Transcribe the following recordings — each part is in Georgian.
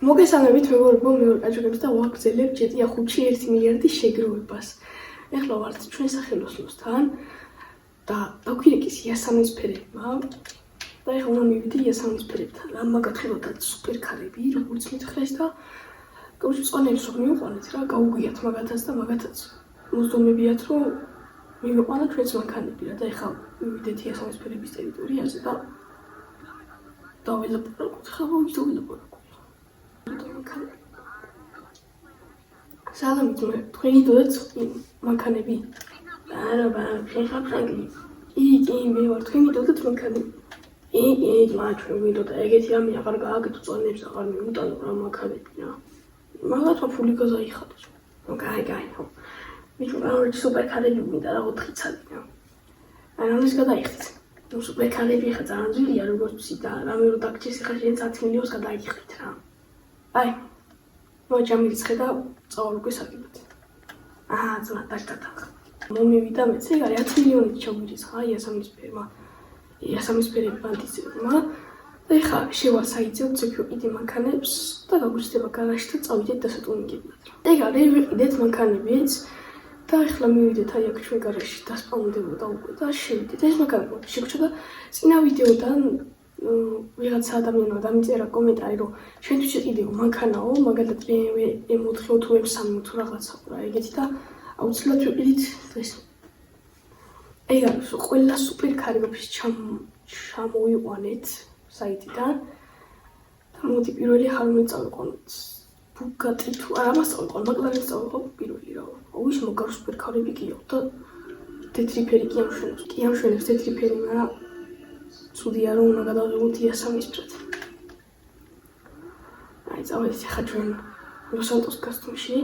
მოგესალმებით მეგობრებო, მე ვარ კაჭუკებს და ვაგრძელებ ჯეტია 5-ში 1 მილიარდი შეგროვებას. ეხლა ვართ ჩვენ სახელოსნოსთან და დაგვირეკეს იასამნისფერებმა და ეხლა უნდა მივიდი იასამნისფერებთან. რა მაგათხროდათ სუპერქარები, როგორც მითხრეს და კავშირ წონებს რომ მივიყვანეთ რა, გაუგიათ მაგათაც და მაგათაც მოსდომებიათ რომ მივიყვანა ჩვენს მანქანები რა და ეხლა მივიდეთ იასამნისფერების ტერიტორიაზე და დაველაპარაკოთ ხა მოვიდოვილაპარაკოთ. სალამით მე თქვენი დოდაც მანქანები არა შეხა ფრანგლი იგი მე ვარ თქვენი დოდაც მანქანები იგი მაჩვენ ვიდოდა ეგეთი რამე აღარ გააკეთო წონებს აღარ მიუტანო რა მანქანები რა მაგათმა ფული გაზაიხადოს გაი ხო მით რა სუპერკარები მინდა რა 4 წელი რა აი ამის გადაიხდით ნუ სუპერკარები ხა ძალიან როგორც ციდა რამე რო დაგჭირს ხა შენ 10 მილიონს გადაიხდით რა აი მოჭამიცხე და წავალ უკვე საკითხად. ძმა დაშტატა. მომივიდა მეც ეგ არის 10 მილიონით ჩაგვირიცხა იასამნისფერმა. იასამნისფერები ბანტიზებმა და ეხლა შევა საიტზე ვცექო კიდე მანქანებს და გაგვიჩნდება გარაჟში და წავიდეთ დასატუნინგებლად. ეგ არის ვიყიდეთ მანქანებიც და ეხლა მივიდეთ აი აქ ჩვენ გარაჟში დასპაუნდებოდა უკვე და შევიდეთ. ეს მანქანები შეგვჭა და წინა ვიდეოდან ვიღაცა ადამიანმა დამიწერა კომენტარი რომ შენთვის იყიდეო მანქანაო მაგალითად BMW M4 თუ M3 თუ რაღაცა რა ეგეთი და აუცილებლად ვიყიდით ეს ეგ არის ყველა სუპერკარი ვაფშე ჩამოვიყვანეთ საიტიდან და მოდი პირველი ხარმი წავიყვანოთ Bugatti თუ არა მას წავიყვან McLaren წავიყვან პირველი რა აუის მოგარ სუპერკარები გიო და თეთრი ფერი კი ამშვენებს თეთრი ფერი მაგრამ ცუდია რომ უნდა გადავიღოთ იასამნისფრად. აი წავედით ახლა ჩვენ ლოს-სანტოს კასტომში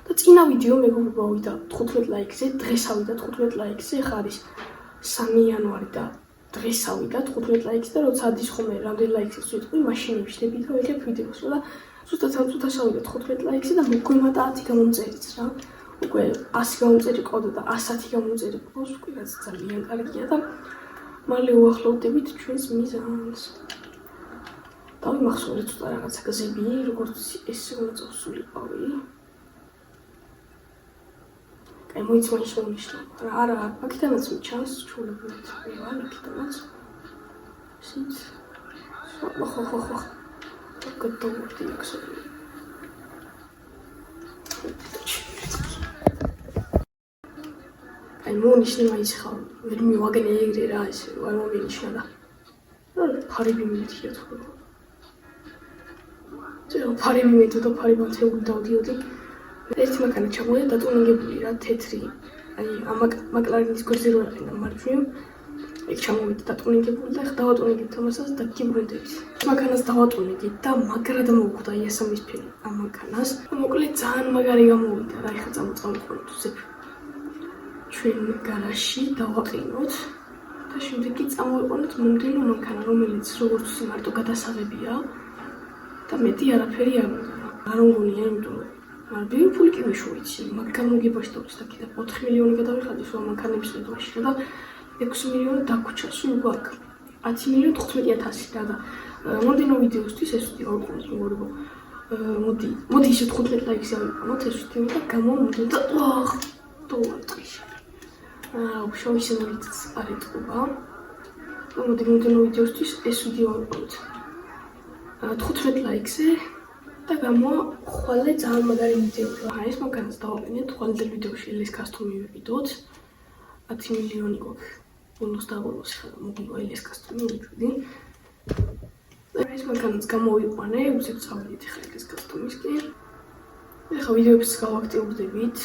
და წინა ვიდეო მეგობრებო ავიდა 15 ლაიქზე, დღეს ავიდა 15 ლაიქზე, ახლა არის 3 იანვარი და დღეს ავიდა 15 ლაიქზე და როცა ადის ხოლმე რამდენ ლაიქს ვიტყვი, მაშინ ვიშლები და ვიღებ ვიდეოს და ზუსტად ამ წუთას ავიდა 15 ლაიქზე და მოგვიმატა 10 გამომწერიც რა. უკვე 100 გამომწერი ყავდა და 110 გამომწერი ყავს, უკვე რაც ძალიან კარგია და მალე უახლოვდებით ჩვენს მიზანს. დავიმახსოვრეთ ცოტა რაღაცა გზები, როგორც ეს უნდა წავსულიყავი. კაი, მოიცმანიშნა. არა, აქედანაც მიჩანს ჩულებულით. ვარ, აქედანაც. ისიც. ხო. გადავდი აქსები. აი მონიშნე მაინც ხარ ვერ მივაგენე ეგრე რა ეს არ მომინიშნა და ფარები მითია თქო ძრო ფარები მეთო და ფარებანთეული დავდიოდი ერთი მანქანა ჩამოვიდა დატუნინგებული რა თეთრი აი McLaren-ის გვერდზე რო აყენა მარჯვნივ ეგ ჩამოვიდა დატუნინგებული და ხა დავატუნინგებთ ამასაც და გიბრუნდებით მანქანას დავატუნინგეთ და მაგრად მოვუხდა იასამნისფერი ამ მანქანას მოკლედ ძალიან მაგარი გამოვიდა რა ეხა წამოწავიყვანოთ ზეფ ჩვენ გარაჟში დავაყენოთ და შემდეგ კი წამოვიყვანოთ მომდევნო მანქანა, რომელიც როგორც მარტო გადასაღებია და მეტი არაფერი არ უნგონია, იმიტომ რომ არბი ფული კი მეშოვიცი, მაგ გამოგებაში დავწ და კიდე 4 მილიონი გადავიხადე სულ მანქანების ყიდვაში და 6 მილიონი დაგვრჩა სულ გვაქვს 10 მილიონი 15,000 რა და მომდევნო ვიდეოსთვის ეს ვიდეო ვიყენებ მეგობრებო მოდი ისე 15 ლაიქს ავიყვანოთ ეს ვიდეო და გამომდევნო და დავატყიში შოვისე მოვიც არეთყობა. მოდი მომდევნო ვიდეოსთვის ეს ვიდეო ვიყენებთ. 15 ლაიქზე და გამოხვალე ძალიან მაგარი ვიდეო. ეს მანქანას დავაყენეთ ხვალდელ ვიდეოში ელეს კასტომი ვიყიდოთ. 10 მილიონი გვაქვს. ბონუს დაბოლოს ხა მოგივა ელეს კასტომი ვიშვიდი. ეს მანქანას გამოვიყვანე, უცებ წავედით ხა ელეს კასტომისკენ. ეხლა ვიდეოებს გავაქტიურდებით,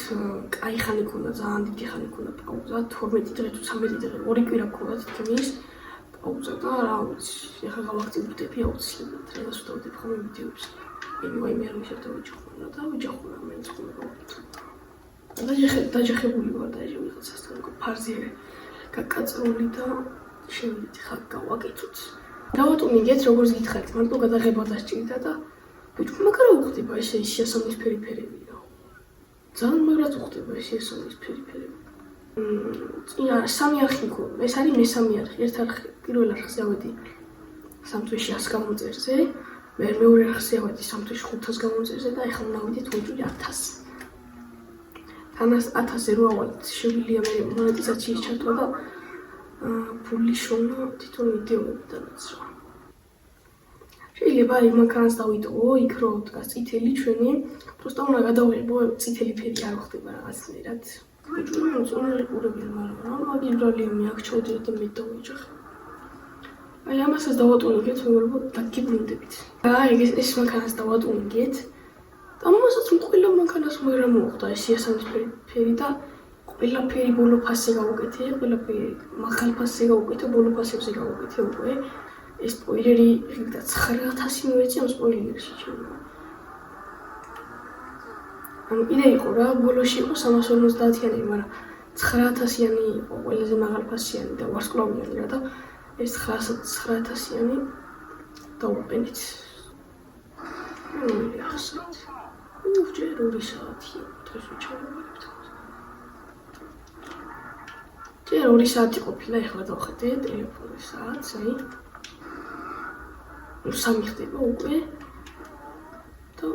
კაი ხანი ქონდა, ძალიან დიდი ხანი ქონდა პაუზა, 12 დღე თუ 13 დღე, 2 კვირა ქონდა თითქმის პაუზა და რა ვიცი, ეხლა გავაქტიურდები აუცილებლად, რას ვდავდებ ხოლმე ვიდეოებს. მე არ მიშევდა ვიჯახუნა და ვიჯახუნა მეც ხოლმე. დაჯახებული ვარ და ვიღაცასთან ფარზე გაკაწრული და შევიდით ხა გავაკეთოთ. დავატუნინგეთ როგორც გითხარით, მარტო გადაღება დასჭირდა და მაგრამ უხდება ეს იასამნისფერი ფერები რა. ძალიან მაგრად უხდება ეს იასამნისფერი ფერები. წინა 3 არხი მქონდა. ეს არის მესამე არხი. ერთ არხი პირველ არხზე ავედი 3 თვეში 100 გამომწერზე. მეორე ხსი ავედი სამთვის 500 გამომწერზე და ეხლა ნავიდით ვეჭვი 1000. თანას 1000-ზე რო ავალთ შეგვიძლია მე მონეტიზაციის ჩართვა და ფული შოვნა თვითონ ვიდეოები დანაც რა. შეიძლება იმ მანქანას დავიტოვო, იქ რო დგას წითელი ჩვენი, просто უნდა გადავიღებო წითელი ფერი არ ხდება რაღაცნაირად. უწონარი ყურებია, მაგრამ მაგიბრალია მე აქ ჩავდიოთ და მე დავიჯახე. აი ამასაც დავატუნგეთ, მეგობრებო, დაგიბრუნდებით. ეს მანქანას დავატუნგეთ. და ამასაც ყველა მანქანას მერე მოხდა ეს იასამის ფერი და ყველაფერი ბოლო ფასზე გავუკეთე, ყველაფერი მაღალ ფასზე გავუკეთე, ბოლო ფასებზე გავუკეთე უკვე. ეს სპოილერი ხილდა 9000 მოეწი ამ სპოილერში ჩემო. ანუ იდე იყო რა, ბოლოში იყო 350-იანი, მაგრამ 9000-იანი იყო ყველაზე მაღალ ფასიანი და ვარსკვლავიანი რა და ეს 9000-იანი დავუყენეთ. ახსენეთ. ჯერ 2 საათია, დღეს ვიჩვენებთ. ჯერ 2 საათი ყოფილა, ეხლა დავხედე ტელეფონის საათს, აი. 3 ხდება უკვე. და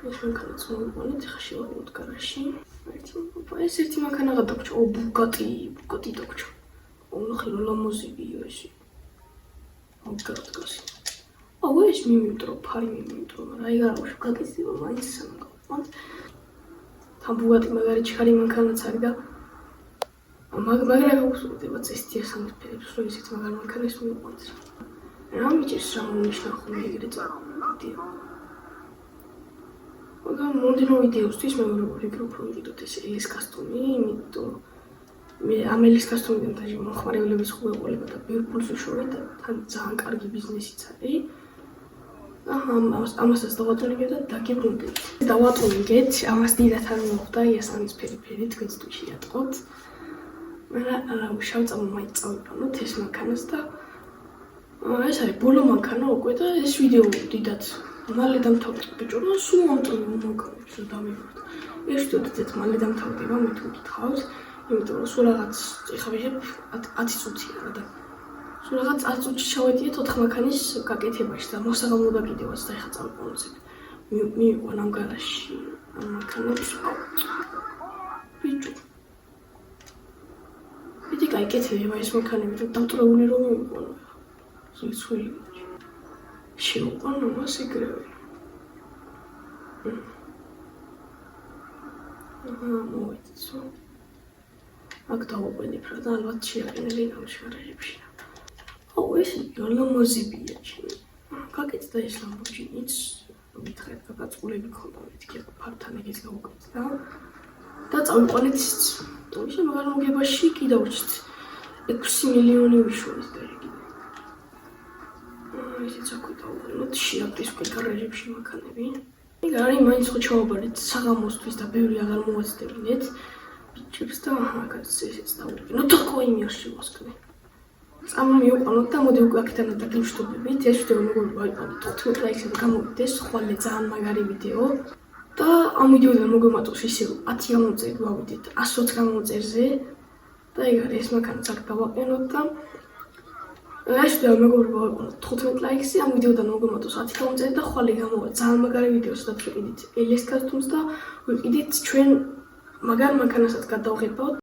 ეს მანქანაც მოვიყვანეთ, ხა შევაყოთ გარაჟში. ეს ერთი მანქანა გადაგჭო, ბუგატი დაგჭო. ნახე რა ლამოზინია ესე. გამდგარდგასი. ეს მიმიტრო, ფარი მიმიტრო, მაგრამ აი გარაჟში გაკეთდება მაინც სამკაო. თან ბუგატი მაგარი ჩხარი მანქანაც არის და მაგრამ გაუხსოვდება წესტია სამფერებს, რომ ისეთ მაგარ მანქანას მივიყვანთ. რა მიჭირს რა მონიშნა ხოლმე ეგრე წავიდია. მაგრამ მომდენო ვიდეოსთვის მე ვფიქრობ რომ ვიდოთ ეს ელის კასტომი, იმიტომ მე ამ ელის კასტომიდან დაჟე მოხმარებლების ხუეყოლება და ბევრ ფულს ვიშოვე და თან ძალიან კარგი ბიზნესიც არის. ამასაც დავატუნგეთ და დაგიბრუნდებით. დავატუნგეთ, ამას დიდათ არ მოხდა იასამის ფერი, თქვენც თუ შეატყოთ. მაგრამ შავ წამო მაინც წავიყვანოთ ეს მანქანას და ეს არის ბოლო მანქანა უკვე და ეს ვიდეო დიდათ მალე დამთავრდება ბიჭო, სულ მომწონდა მანქანებს რომ დამივართ. ეს ვიდეო დიდათ მალე დამთავრდება, მე თუ გითხავთ, იმიტომ რომ სულ რაღაც ეხლა ვიღებ 10 წუთია რა და სულ რაღაც 10 წუთში ჩავედიეთ 4 მანქანის გაკეთებაში და მოსაღამო დაგიდევაც და ეხლა წავიყვანოთ. მივიყვან ამ გარაჟში ამ მანქანებს. ბიჭო დიდი გაიკეთება ეს მანქანები და დამტრეული რომ მივიყვანო. ზუსტი შევყვანო მას ეგრევე. მოიწო. აქ დავუყენებ რა და ალბათ შეაყენელი ნამში გარაჟებში. ეს ლამოზინია ჩემი. გაკეთდა ეს ლამბორჯინიც. მითხრეთ გაგაწყულები ქონდა მეთქი ფართან ეგეც გავუკეთდა. და წავიყვანეთ ისიც. ისე მაგარ მოგებაში კიდევ ვჭით 6 მილიონი ვიშოვეთ და იგი. ისიც აქ დავუყენოთ შეაგდეს უკვე გარაჟებში მანქანები. ეგ არის მაინც ხო ჩავაბარეთ საღამოსთვის და ბევრი აღარ მოვაცდებინეთ. ბიჭებს და მაგაც ესეც დავუყენოთ და კოიმიერში ვასკნე. წამო მივიყვანოთ და მოდი უკვე აქედან დაგივშტობებით. ეს ვიდეო მეგობრებო აიყვანოთ 15 ლაიქზე და გამოვიდეს ხვალე ძალიან მაგარი ვიდეო. და ამ ვიდეოდან მოგემატოს ისე რომ 10 გამომწერი ვავიდეთ 120 გამომწერზე და ეგ არის ეს მანქანაც აქ დავაყენოთ და ეს ვიდეო მეგობრებო აიყვანოთ 15 ლაიქზე ამ ვიდეოდან მოგემატოს 10 გამომწერი და ხვალე გამოვა ძალიან მაგარი ვიდეო სადაც ვიყიდით ელის კასტომს და ვიყიდით ჩვენ მაგარ მანქანასაც გადავღებავთ